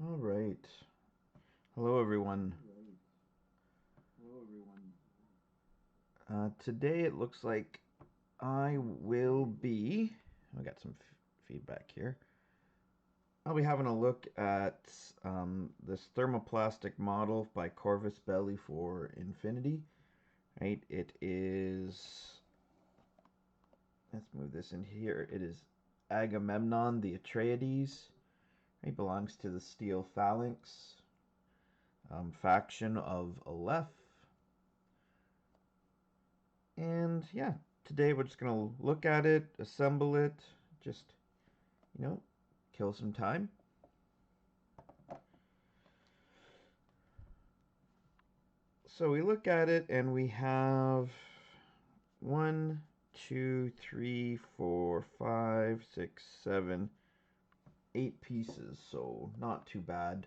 All right. Hello, everyone. Today it looks like I will be. I got some feedback here. I'll be having a look at this thermoplastic model by Corvus Belli for Infinity. Right, it is. Let's move this in here. It is Agamemnon, the Atreides. He belongs to the Steel Phalanx faction of Aleph. And yeah, today we're just gonna look at it, assemble it, just, you know, kill some time. So we look at it and we have 8 pieces, so not too bad.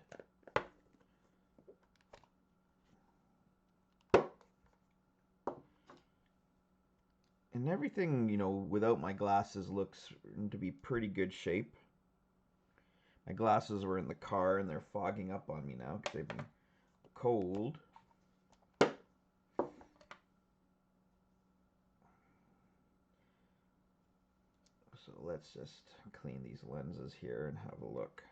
And everything, without my glasses looks to be pretty good shape. My glasses were in the car and they're fogging up on me now because they've been cold. So let's just clean these lenses here and have a look.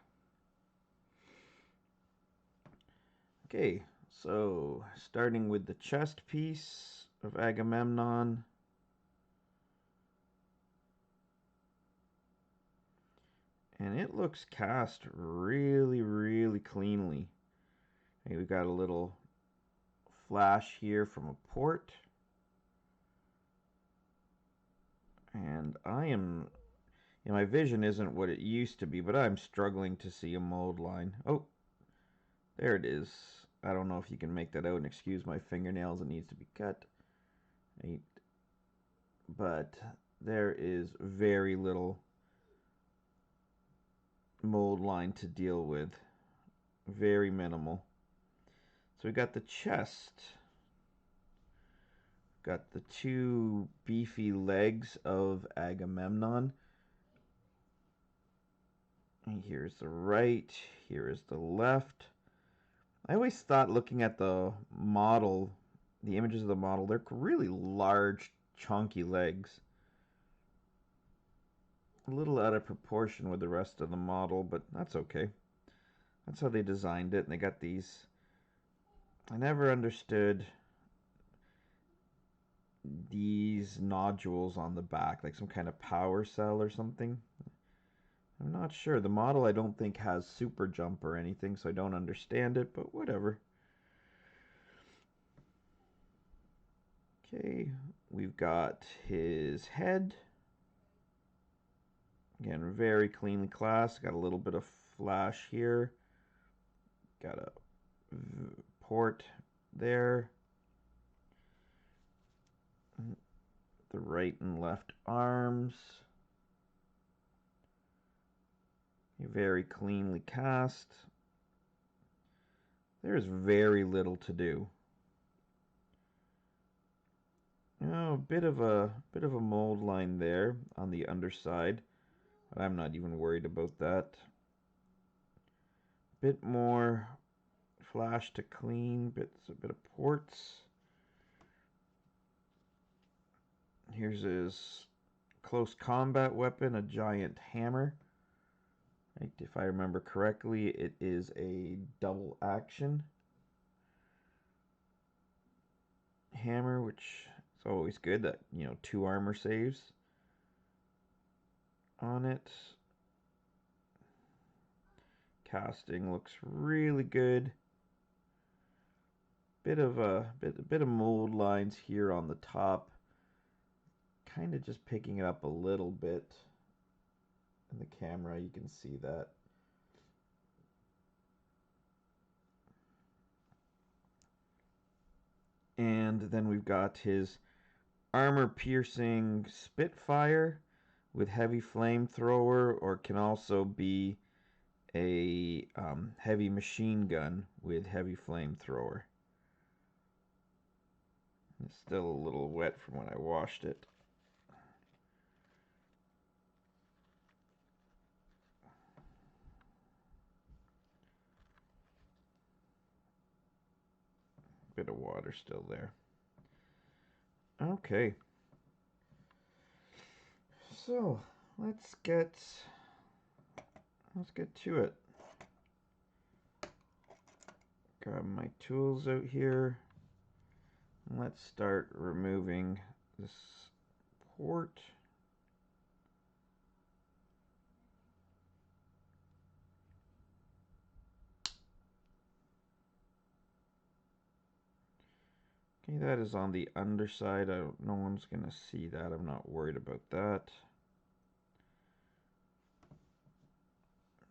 Okay, so starting with the chest piece of Agamemnon. And it looks cast really, really cleanly. Okay, we've got a little flash here from a port. And my vision isn't what it used to be, but I'm struggling to see a mold line. Oh, there it is. I don't know if you can make that out, and excuse my fingernails, it needs to be cut. Right. But there is very little mold line to deal with. Very minimal. So we got the chest. Got the two beefy legs of Agamemnon. And here's the right, here is the left. I always thought, looking at the model, the images of the model, they're really large, chunky legs. A little out of proportion with the rest of the model, but that's okay. That's how they designed it, and they got these. I never understood these nodules on the back, like some kind of power cell or something. I'm not sure. The model, I don't think, has super jump or anything, so I don't understand it, but whatever. Okay, we've got his head. Again, very cleanly classed. Got a little bit of flash here. Got a port there. The right and left arms. Very cleanly cast. There's very little to do. A bit of a mold line there on the underside, but I'm not even worried about that. Bit more flash to clean, a bit of ports. Here's his close combat weapon, a giant hammer. Right, if I remember correctly, it is a double action hammer, which is always good. That 2 armor saves on it. Casting looks really good. Bit of mold lines here on the top. Kind of just picking it up a little bit in the camera. You can see that. And then we've got his armor-piercing Spitfire with heavy flamethrower, or can also be a heavy machine gun with heavy flamethrower. It's still a little wet from when I washed it. bit of water still there. Okay. So let's get to it. Grab my tools out here. Let's start removing this port. Okay, that is on the underside. No one's gonna see that. I'm not worried about that.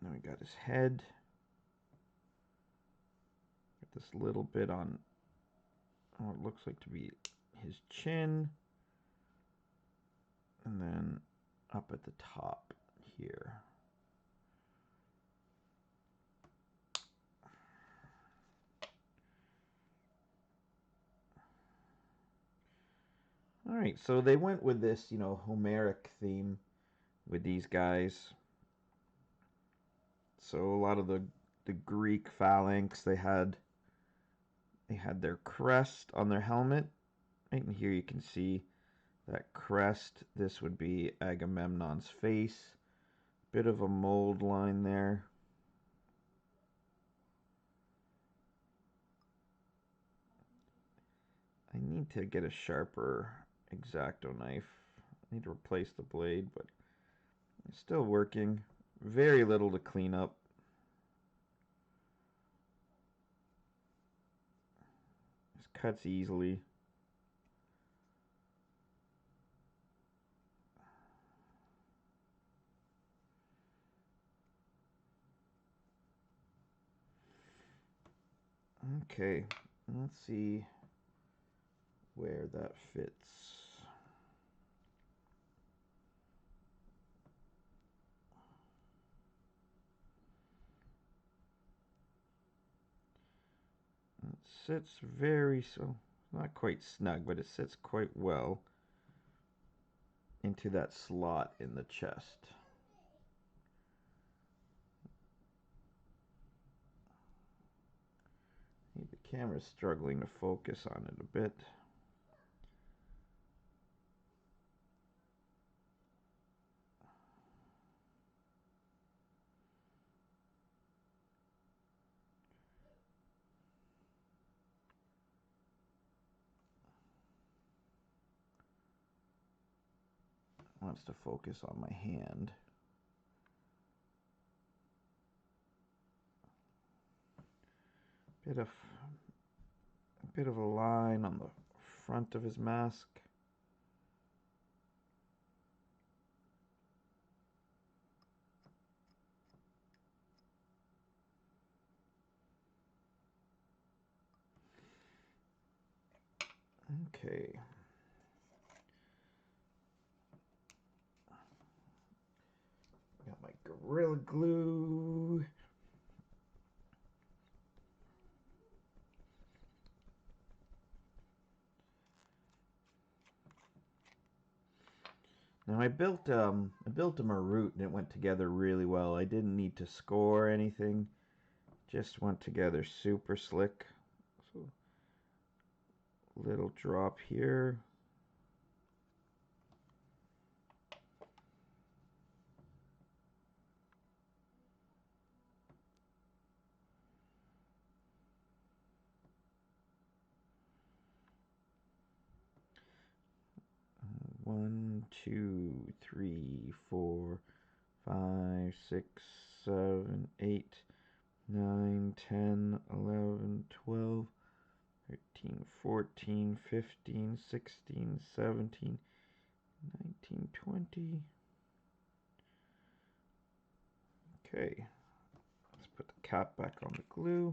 Then we got his head. Got this little bit on what looks like to be his chin. And then up at the top here. All right, so they went with this, Homeric theme with these guys. So a lot of the Greek phalanx, they had their crest on their helmet. Right in here you can see that crest. This would be Agamemnon's face. Bit of a mold line there. I need to get a sharper X-Acto knife. I need to replace the blade, but it's still working. Very little to clean up. This cuts easily. Okay, let's see where that fits. It sits not quite snug, but it sits quite well into that slot in the chest. The camera's struggling to focus on it a bit. Wants to focus on my hand. A bit of a line on the front of his mask. Okay. Got my Gorilla Glue. Now I built a Marut and it went together really well. I didn't need to score anything. Just went together super slick. So little drop here. One, two, three, 4, 5, 6, 7, 8, 9, 10, 11, 12, 13, 14, 15, 16, 17, 19, 20. Okay, let's put the cap back on the glue.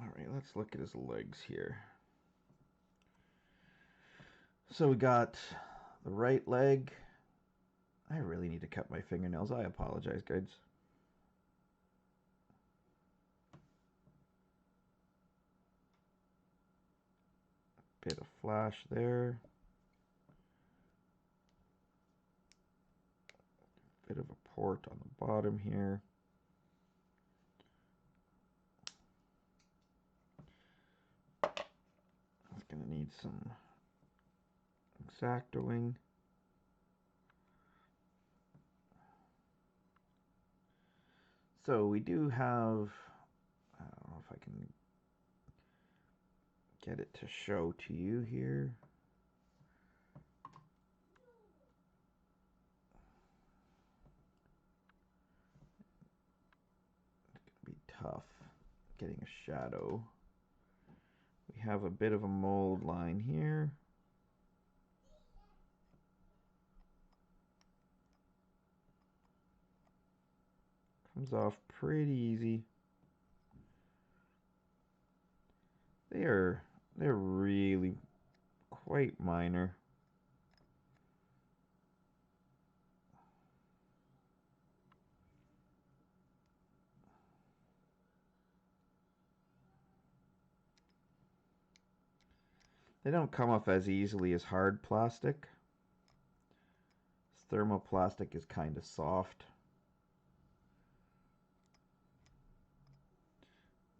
Alright, let's look at his legs here. So we got the right leg. I really need to cut my fingernails. I apologize, guys. Bit of flash there. bit of a port on the bottom here. It's going to need some X-Actoing. So we do have, I don't know if I can get it to show to you here. It's going to be tough getting a shadow. We have a bit of a mold line here. Comes off pretty easy. They're really quite minor. They don't come off as easily as hard plastic. Thermoplastic is kind of soft.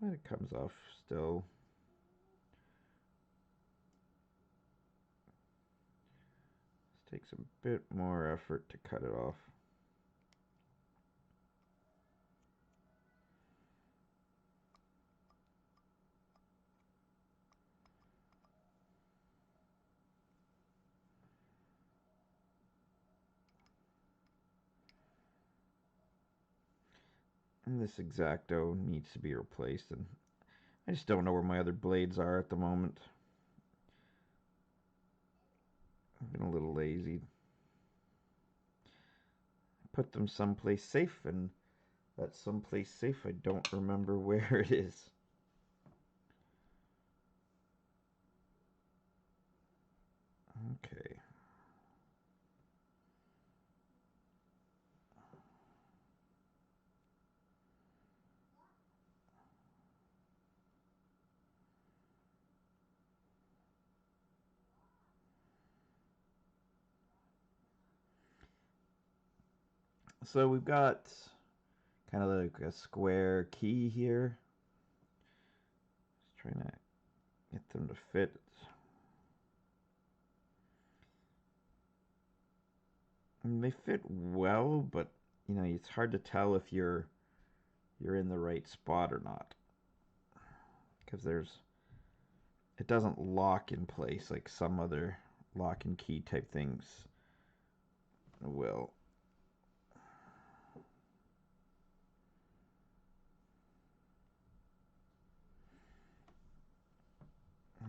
But it comes off still. This takes a bit more effort to cut it off. And this X-Acto needs to be replaced, and I just don't know where my other blades are at the moment. I've been a little lazy. Put them someplace safe, and that someplace safe I don't remember where it is. Okay. So we've got kind of like a square key here. Just trying to get them to fit. I mean, they fit well, but you know, it's hard to tell if you're in the right spot or not, because it doesn't lock in place like some other lock and key type things will.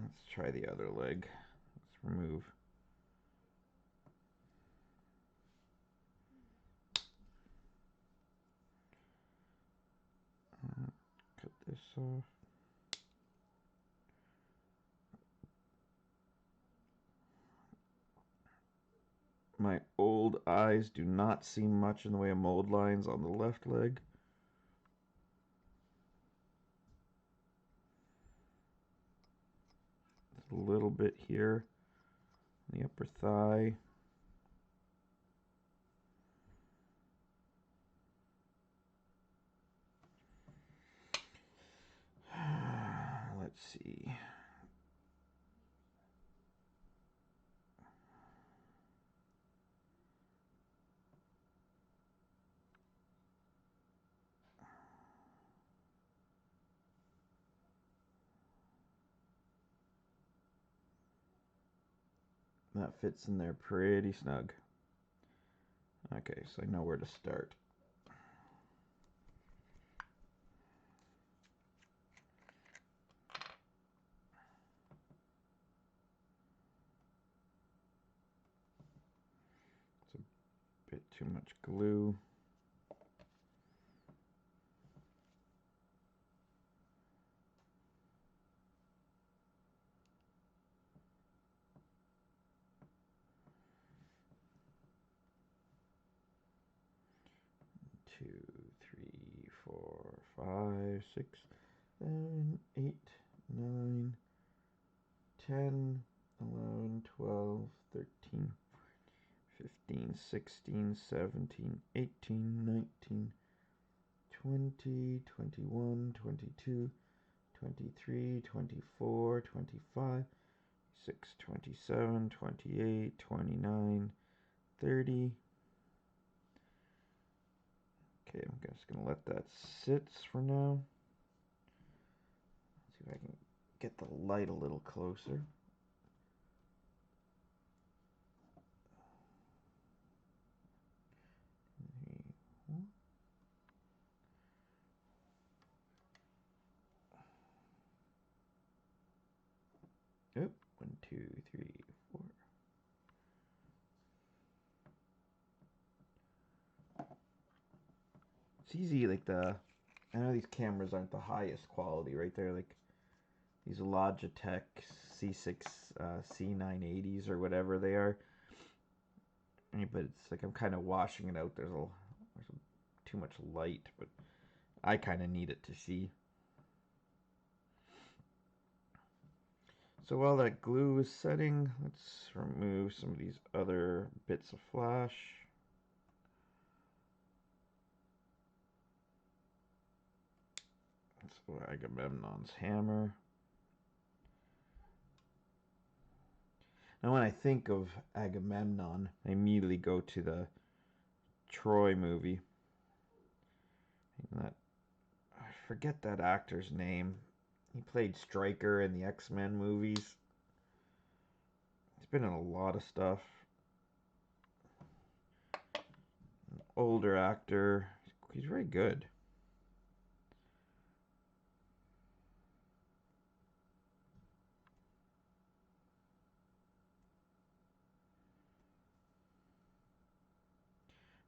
Let's try the other leg. Let's remove. Cut this off. My old eyes do not see much in the way of mold lines on the left leg. Just a little bit here on the upper thigh. Let's see. That fits in there pretty snug. Okay, so I know where to start. It's a bit too much glue. Two, three, four, 5, 6, 7, 8, 9, 10, 11, 12, 13, 15, 16, 17, 18, 19, 20, 21, 22, 23, 24, 25, 6, 27, 28, 29, 30. Okay, I'm just going to let that sit for now. See if I can get the light a little closer. Oh, 1, 2, 3, 4. It's easy, like I know these cameras aren't the highest quality, right? They're like these Logitech C6, C980s or whatever they are. But it's like I'm kind of washing it out. There's too much light, but I kind of need it to see. So while that glue is setting, let's remove some of these other bits of flash. So Agamemnon's hammer. Now when I think of Agamemnon, I immediately go to the Troy movie. I forget that actor's name. He played Stryker in the X-Men movies. He's been in a lot of stuff. An older actor. He's very good.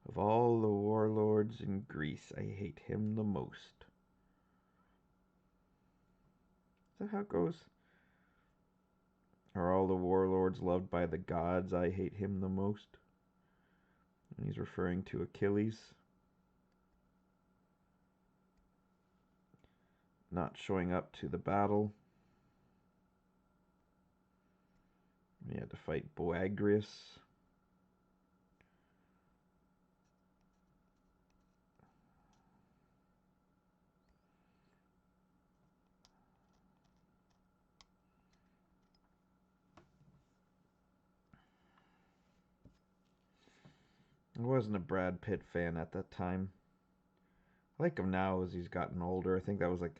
Of all the warlords in Greece, I hate him the most. Is that how it goes? Are all the warlords loved by the gods? I hate him the most. And he's referring to Achilles. Not showing up to the battle. He had to fight Boagrius. I wasn't a Brad Pitt fan at that time. I like him now as he's gotten older. I think that was like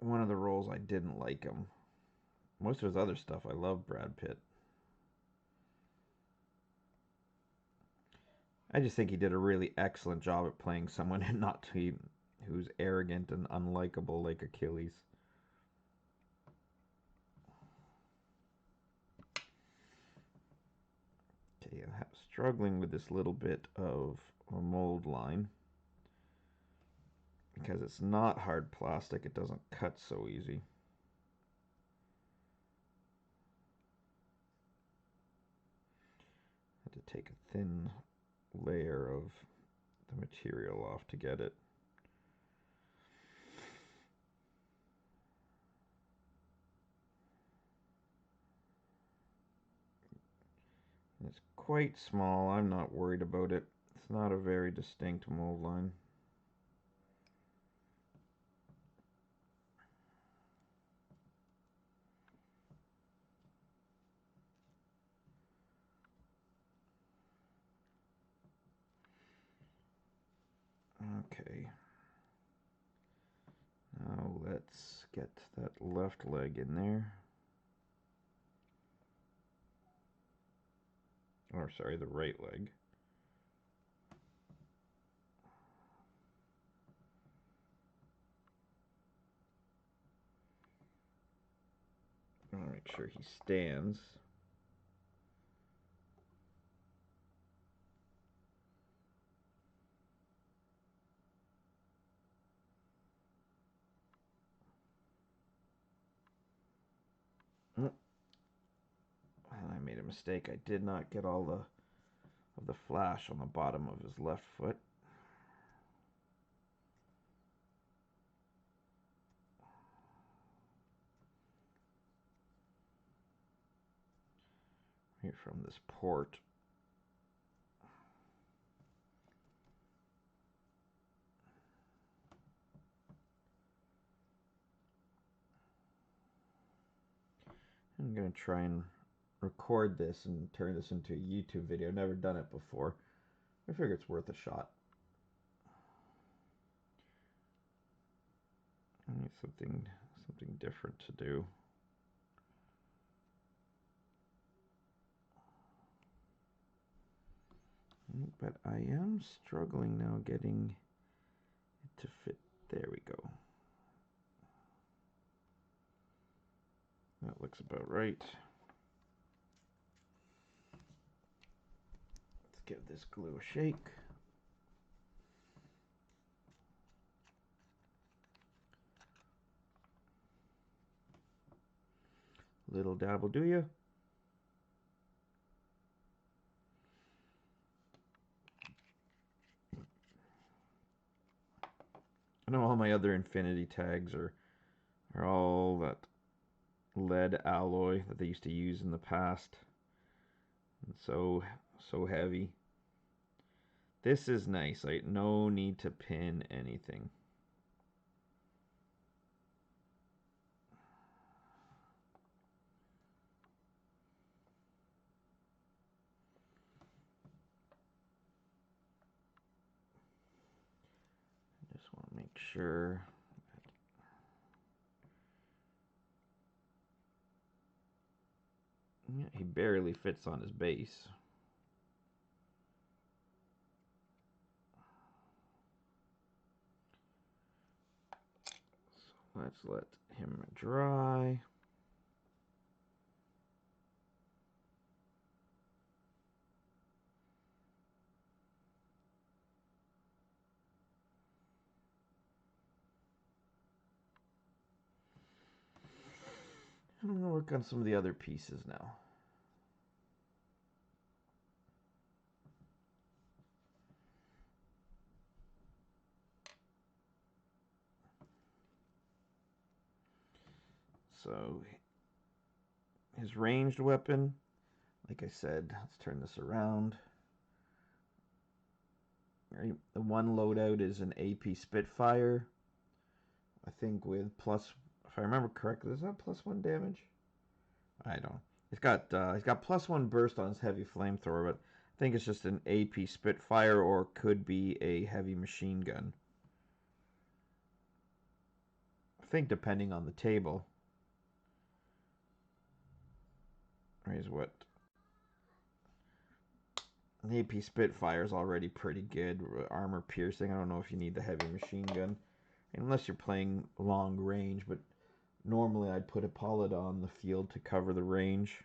one of the roles I didn't like him. Most of his other stuff, I love Brad Pitt. I just think he did a really excellent job at playing someone and not who's arrogant and unlikable like Achilles. Okay, I'm struggling with this little bit of a mold line. Because it's not hard plastic, it doesn't cut so easy. I had to take a thin layer of the material off to get it. It's quite small, I'm not worried about it. It's not a very distinct mold line. Okay. Now let's get that left leg in there. Or sorry, the right leg. I want to make sure he stands. And I made a mistake. I did not get all of the flash on the bottom of his left foot. from this port. I'm going to try and record this and turn this into a YouTube video. I've never done it before. I figure it's worth a shot. I need something different to do. But I am struggling now getting it to fit. There we go. That looks about right. Let's give this glue a shake. Little dab will do ya. I know all my other infinity tags are all that lead alloy that they used to use in the past. And so heavy. This is nice, like no need to pin anything. I just want to make sure. Yeah, he barely fits on his base. So let's let him dry. I'm going to work on some of the other pieces now. So his ranged weapon, like I said, let's turn this around. Right, the one loadout is an AP Spitfire. I think with plus, if I remember correctly, is that +1 damage? I don't. He's got +1 burst on his heavy flamethrower, but I think it's just an AP Spitfire or could be a heavy machine gun. I think depending on the table. Here's what. An AP Spitfire is already pretty good. Armor piercing. I don't know if you need the heavy machine gun. Unless you're playing long range, but normally I'd put a Paladin on the field to cover the range.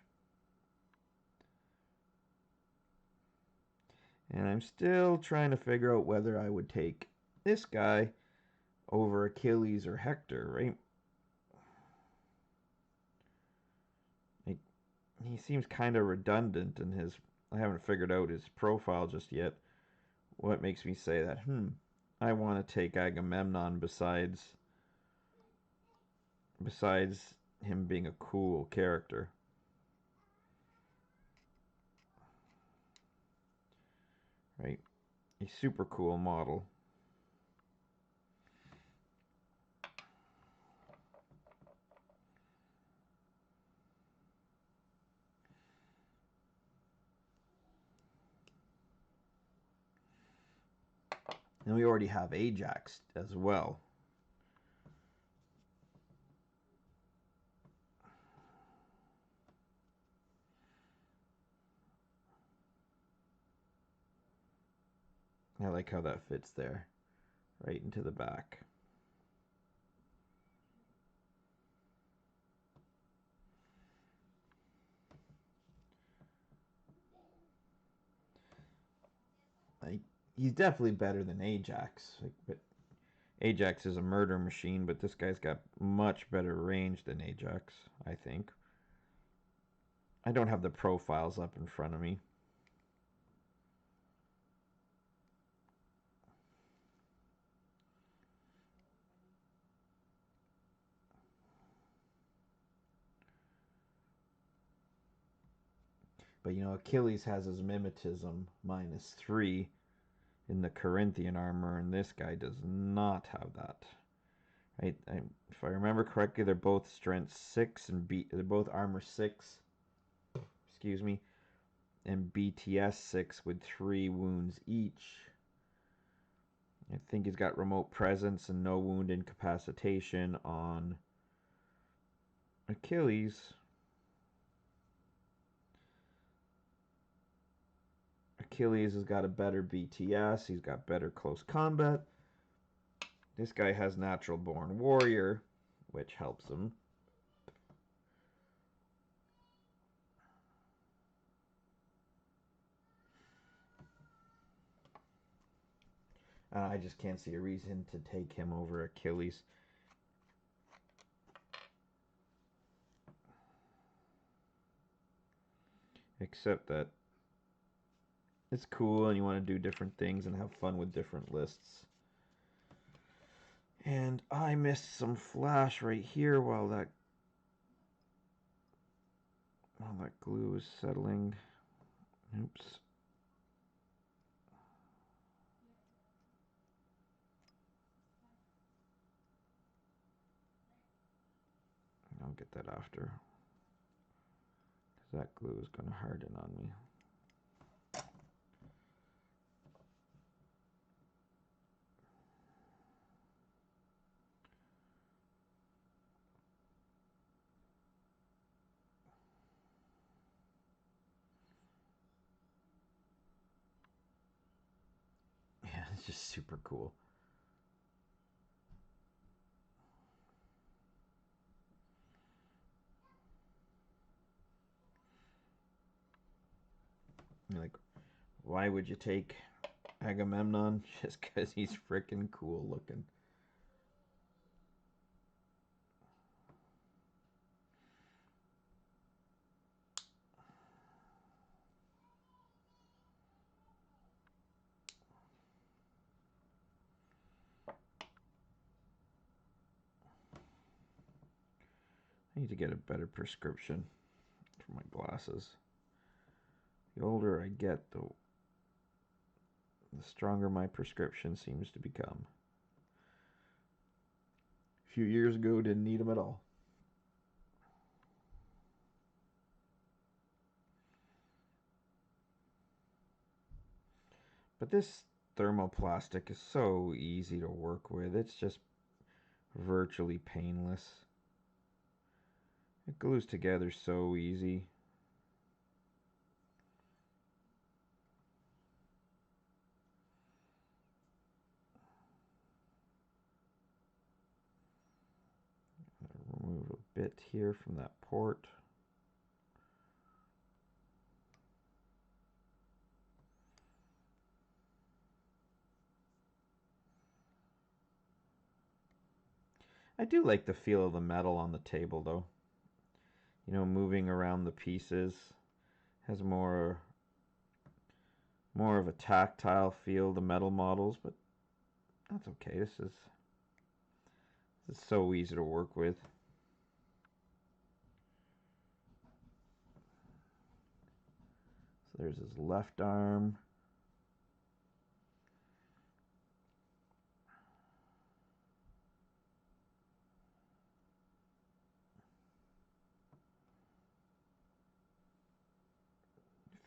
And I'm still trying to figure out whether I would take this guy over Achilles or Hector, right? Like, he seems kind of redundant in his... I haven't figured out his profile just yet. What makes me say that? I want to take Agamemnon besides him being a cool character. Right? A super cool model. And we already have Ajax as well. I like how that fits there, right into the back. Like, he's definitely better than Ajax. Like, but Ajax is a murder machine, but this guy's got much better range than Ajax, I think. I don't have the profiles up in front of me. But you know, Achilles has his mimetism -3 in the Corinthian armor, and this guy does not have that. Right? If I remember correctly, they're both strength 6 and they're both armor 6. Excuse me, and BTS 6 with 3 wounds each. I think he's got remote presence and no wound incapacitation on Achilles. Achilles has got a better BTS. He's got better close combat. This guy has natural born warrior, which helps him. I just can't see a reason to take him over Achilles. Except that it's cool and you want to do different things and have fun with different lists. And I missed some flash right here while that glue is settling. Oops. I'll get that after, because that glue is going to harden on me. Yeah, it's just super cool. You're like, why would you take Agamemnon? Just because he's freaking cool looking. I need to get a better prescription for my glasses. The older I get, the stronger my prescription seems to become. A few years ago, didn't need them at all. But this thermoplastic is so easy to work with. It's just virtually painless. It glues together so easy. Remove a bit here from that port. I do like the feel of the metal on the table though. You know, moving around the pieces has more of a tactile feel, the metal models, but that's okay. This is so easy to work with. So there's his left arm.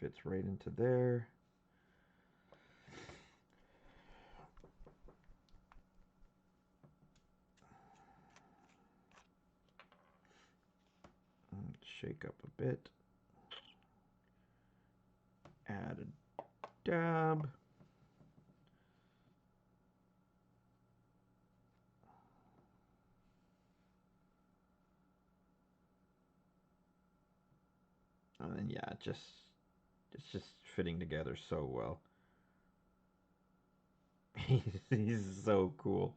Fits right into there. Shake up a bit. Add a dab. And then yeah, it's just fitting together so well. He's so cool.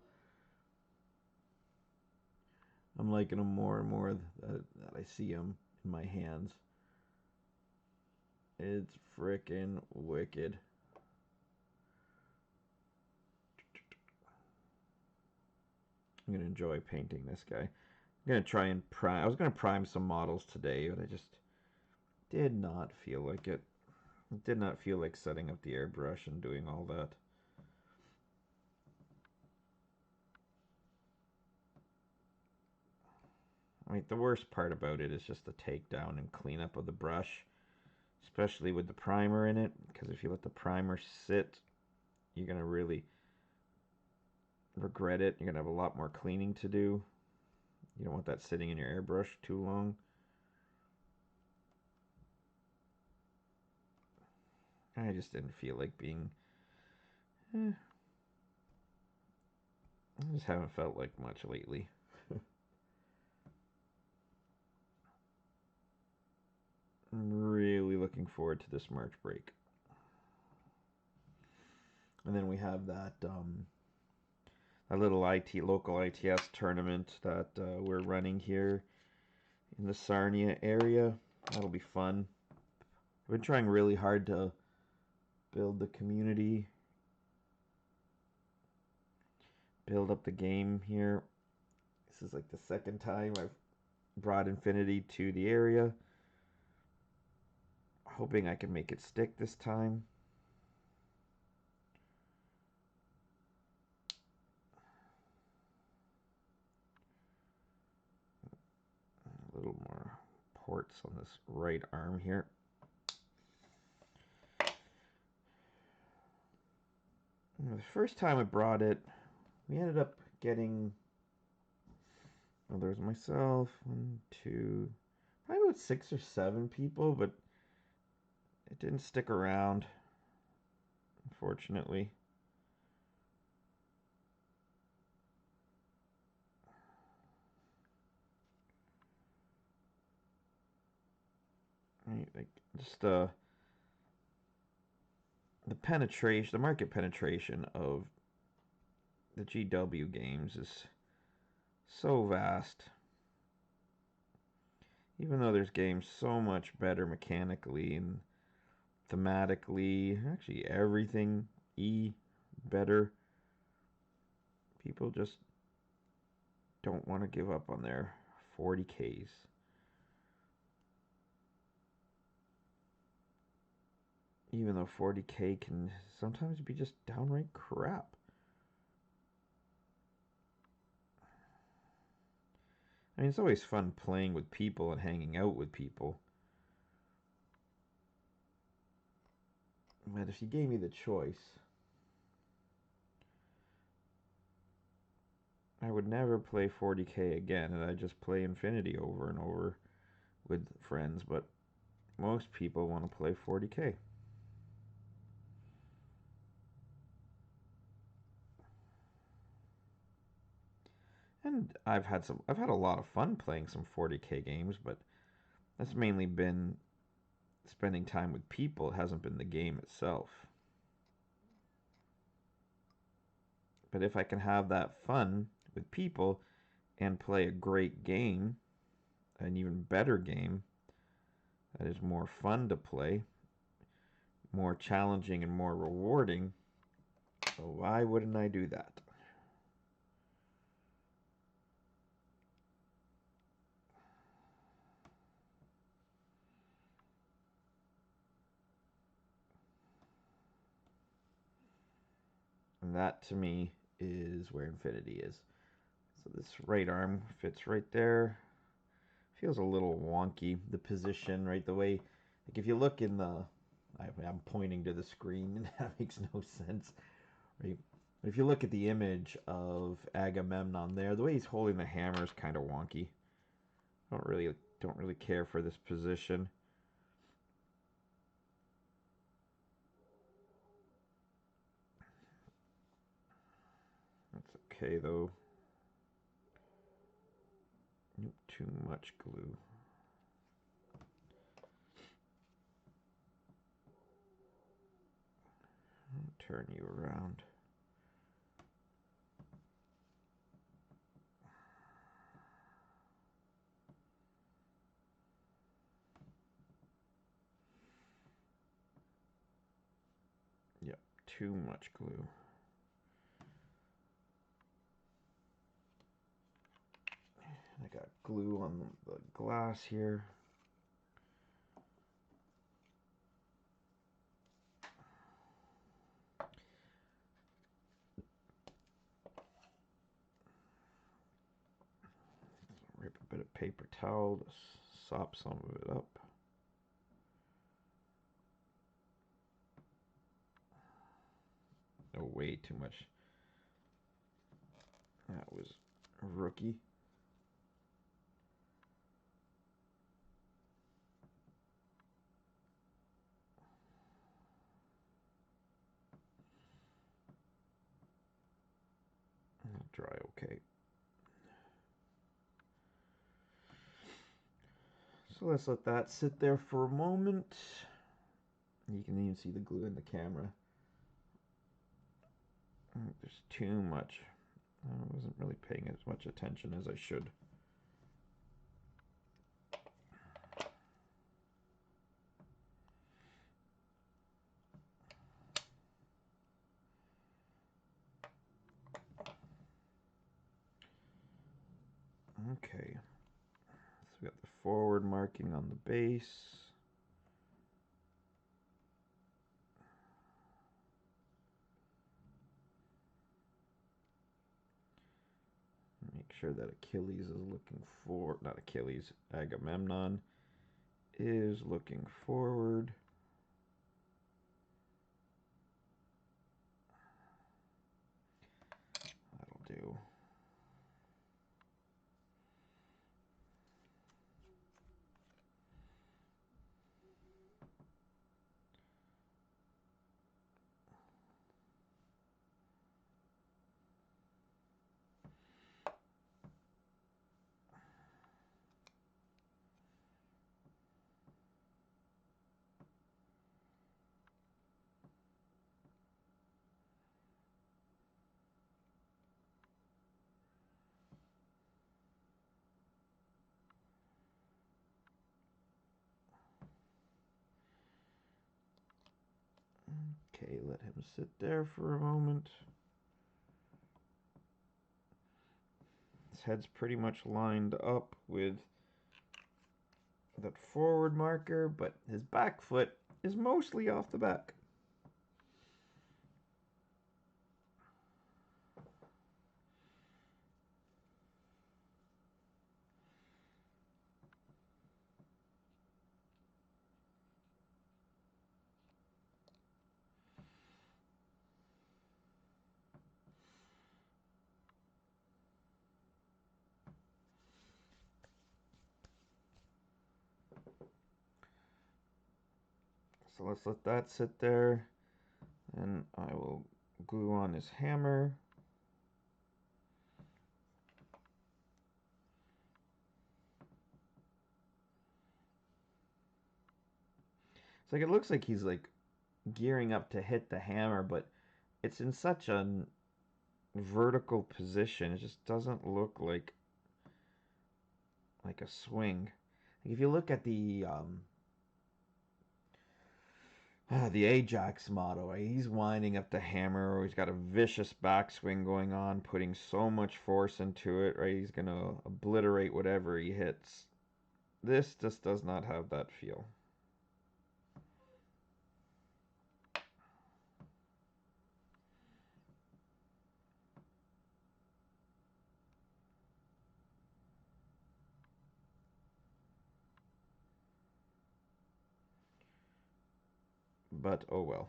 I'm liking him more and more that I see him in my hands. It's frickin' wicked. I'm gonna enjoy painting this guy. I'm gonna try and prime. I was gonna prime some models today, but I just did not feel like it. It did not feel like setting up the airbrush and doing all that. I mean, the worst part about it is just the takedown and cleanup of the brush, especially with the primer in it, because if you let the primer sit, you're going to really regret it. You're going to have a lot more cleaning to do. You don't want that sitting in your airbrush too long. I just didn't feel like being... I just haven't felt like much lately. I'm really looking forward to this March break. And then we have that a little local ITS tournament that we're running here in the Sarnia area. That'll be fun. I've been trying really hard to build the community, build up the game here. This is like the second time I've brought Infinity to the area. Hoping I can make it stick this time. A little more ports on this right arm here. And the first time I brought it, we ended up getting... Well, there's myself, 1, 2, probably about 6 or 7 people, but it didn't stick around, unfortunately. Right, like just the penetration, the market penetration of the GW games is so vast. Even though there's games so much better mechanically and thematically, actually everything better, people just don't want to give up on their 40Ks. Even though 40K can sometimes be just downright crap. I mean, it's always fun playing with people and hanging out with people. But if you gave me the choice, I would never play 40K again, and I'd just play Infinity over and over with friends. But most people want to play 40K. And I've had a lot of fun playing some 40K games, but that's mainly been spending time with people. It hasn't been the game itself. But if I can have that fun with people and play a great game, an even better game that is more fun to play, more challenging and more rewarding, so why wouldn't I do that? And that to me is where Infinity is. So this right arm fits right there. Feels a little wonky, the position, right? The way, like if you look in the, I'm pointing to the screen and that makes no sense, right? But if you look at the image of Agamemnon there, the way he's holding the hammer is kind of wonky. Don't really care for this position. That's okay though. Too much glue. I'll turn you around. Yep, too much glue. I got glue on the glass here. paper towel to sop some of it up. Oh, way too much. That was a rookie. Dry okay. So let's let that sit there for a moment. You can even see the glue in the camera. There's too much. I wasn't really paying as much attention as I should. Okay, so we got the forward marking on the base. Make sure that Achilles is looking for, not Achilles, Agamemnon is looking forward. That'll do. Okay, let him sit there for a moment. His head's pretty much lined up with that forward marker, but his back foot is mostly off the back. So let's let that sit there, and I will glue on his hammer. It's like it looks like he's like gearing up to hit the hammer, but it's in such a vertical position. It just doesn't look like a swing. Like if you look at the Ajax model, right? He's winding up the hammer, or he's got a vicious backswing going on, putting so much force into it, right? He's gonna obliterate whatever he hits. This just does not have that feel. But oh well.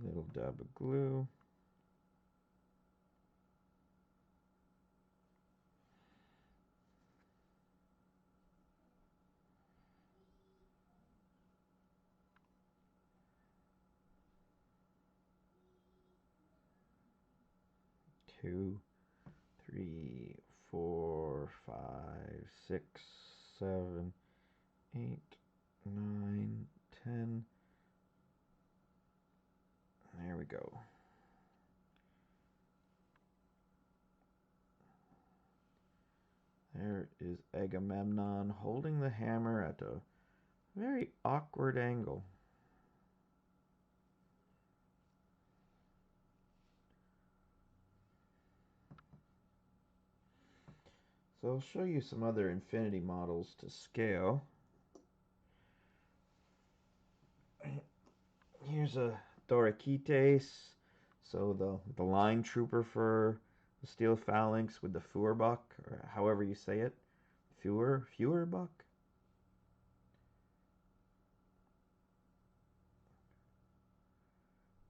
Little dab of glue. Two, three, four, five, six, 7, 8, 9, 10. There we go. There is Agamemnon holding the hammer at a very awkward angle. So I'll show you some other infinity models to scale. Here's a Doriquites, so the line trooper for the steel phalanx with the Feuerbuck, or however you say it. Feuerbuck?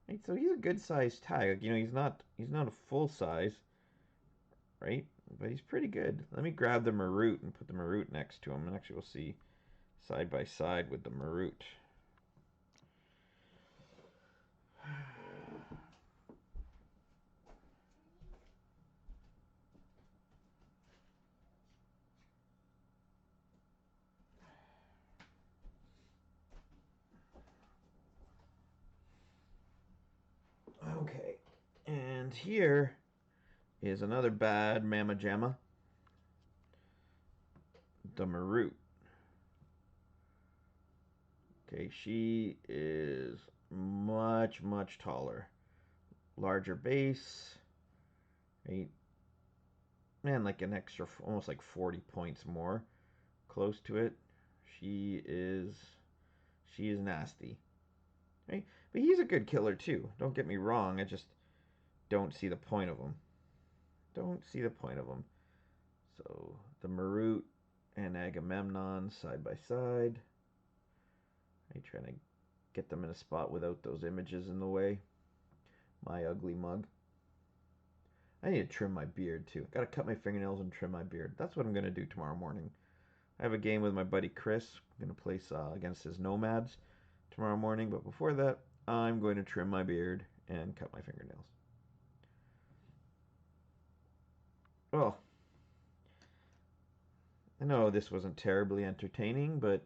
Right, so he's a good sized tag. Like, he's not a full size, right? But he's pretty good. Let me grab the Marut and put the Marut next to him, and actually we'll see side by side with the Marut. Okay, and here is another bad Mama Jamma, the Marut. Okay, she is much, much taller. Larger base, right? And like an extra, almost like 40 points more close to it. She is, she is nasty, right? But he's a good killer too. Don't get me wrong. I just don't see the point of him. Don't see the point of him. So the Marut and Agamemnon side by side. I'm trying to get them in a spot without those images in the way. My ugly mug. I need to trim my beard too. Gotta cut my fingernails and trim my beard. That's what I'm gonna do tomorrow morning. I have a game with my buddy Chris. I'm gonna play against his Nomads tomorrow morning. But before that, I'm going to trim my beard and cut my fingernails. Well, I know this wasn't terribly entertaining, but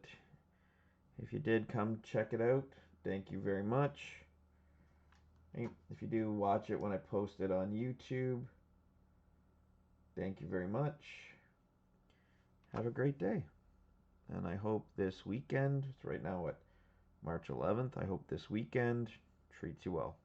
if you did come check it out, thank you very much. If you do watch it when I post it on YouTube, thank you very much. Have a great day. And I hope this weekend, it's right now what, March 11th, I hope this weekend treats you well.